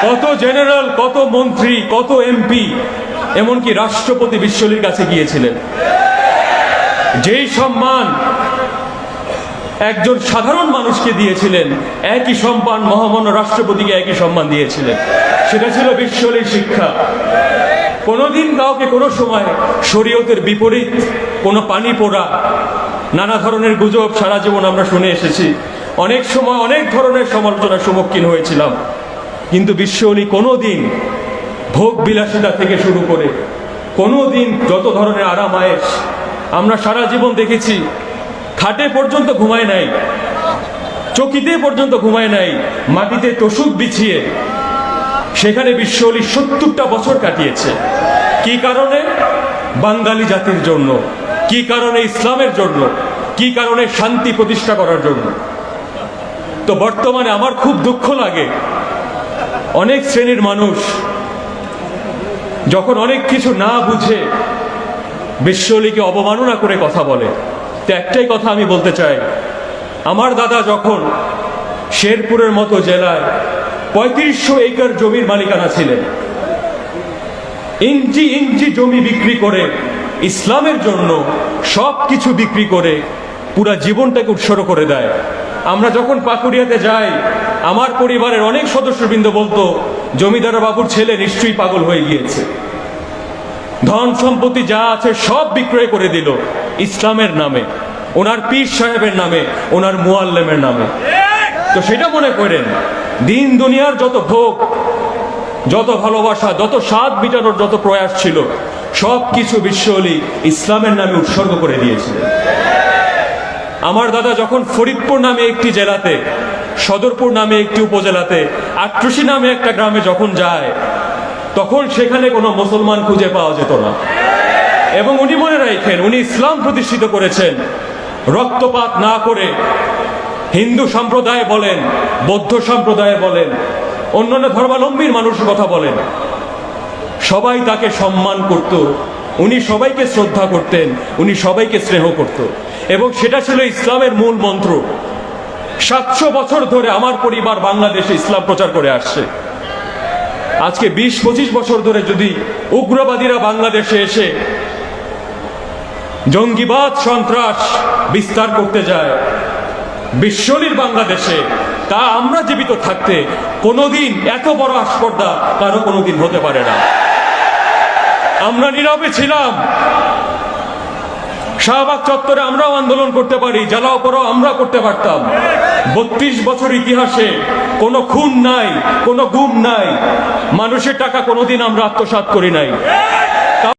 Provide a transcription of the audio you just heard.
কত জেনারেল, কত মন্ত্রী, কত এমপি, এমনকি রাষ্ট্রপতি বিশ্বলির কাছে গিয়েছিলেন। যেই সম্মান একজন সাধারণ মানুষকে দিয়েছিলেন, একই সম্মান মহামান্য রাষ্ট্রপতিকে একই সম্মান দিয়েছিলেন। সেটা ছিল বিশ্বলির শিক্ষা। কোনোদিন কাউকে কোনো সময় শরীয়তের বিপরীত কোনো পানি পোড়া, নানা ধরনের গুজব সারা জীবন আমরা শুনে এসেছি। অনেক সময় অনেক ধরনের সমালোচনার সম্মুখীন হয়েছিলাম, কিন্তু বিশ্বলি কোনোদিন ভোগ বিলাসিতা থেকে শুরু করে কোনোদিন যত ধরনের আরাম আয়েশ আমরা সারা জীবন দেখেছি, খাটে পর্যন্ত ঘুমায় নাই, চকিতে পর্যন্ত ঘুমায় নাই, মাটিতে তোষক বিছিয়ে সেখানে বিশ্বলি 70টা বছর কাটিয়েছে। কি কারণে? বাঙালি জাতির জন্য। কি কারণে? ইসলামের জন্য। কি কারণে? শান্তি প্রতিষ্ঠা করার জন্য। তো বর্তমানে আমার খুব দুঃখ লাগে, অনেক শ্রেণীর মানুষ যখন অনেক কিছু না বুঝে বিশ্বলিকে অবমাননা করে কথা বলে। তো একটাই কথা আমি বলতে চাই, আমার দাদা যখন শেরপুরের মতো জেলায় 3500 একর জমির মালিকানা ছিলেন, ইঞ্চি ইঞ্চি জমি বিক্রি করে ইসলামের জন্য সব কিছু বিক্রি করে পুরা জীবনটাকে উৎসর্গ করে দেয়। আমরা যখন পাকুড়িয়াতে যাই, আমার পরিবারের অনেক সদস্যবৃন্দ বলতো, জমিদার বাবুর ছেলে নিশ্চয়ই পাগল হয়ে গিয়েছে, ধন সম্পত্তি যা আছে সব বিক্রয় করে দিল ইসলামের নামে, ওনার পীর সাহেবের নামে, ওনার মুআল্লেমের নামে। তো সেটা মনে করেন, দিন দুনিয়ার যত ভোগ, যত ভালোবাসা, যত স্বাদ মিটানোর যত প্রয়াস ছিল, সব কিছু বিশ্বলি ইসলামের নামে উৎসর্গ করে দিয়েছিলেন। আমার দাদা যখন ফরিদপুর নামে একটি জেলাতে, সদরপুর নামে একটি উপজেলাতে, আট্রসি নামে একটা গ্রামে যখন যায়, তখন সেখানে কোনো মুসলমান খুঁজে পাওয়া যেত না। এবং উনি মনে রাখেন, উনি ইসলাম প্রতিষ্ঠিত করেছেন রক্তপাত না করে। হিন্দু সম্প্রদায় বলেন, বৌদ্ধ সম্প্রদায় বলেন, অন্যান্য ধর্মাবলম্বীর মানুষের কথা বলেন, সবাই তাকে সম্মান করত, উনি সবাইকে শ্রদ্ধা করতেন, উনি সবাইকে স্নেহ করত। এবং সেটা ছিল ইসলামের মূল মন্ত্র। 700 বছর ধরে আমার পরিবার বাংলাদেশে ইসলাম প্রচার করে আসছে। আজকে 20-25 বছর ধরে যদি উগ্রবাদীরা বাংলাদেশে এসে জঙ্গিবাদ সন্ত্রাস বিস্তার করতে যায় বিশ্বলির বাংলাদেশে, তা আমরা জীবিত থাকতে কোনোদিন এত বড় আস্পর্ধা কারো কোনোদিন হতে পারে না। আমরা নীরবে ছিলাম। শাহবাগ চত্বরে আমরাও আন্দোলন করতে পারি, জ্বালাও পড়াও আমরা করতে পারতাম। 32 বছর ইতিহাসে কোনো খুন নাই, কোনো গুম নাই, মানুষের টাকা কোনোদিন আমরা আত্মসাৎ করি নাই।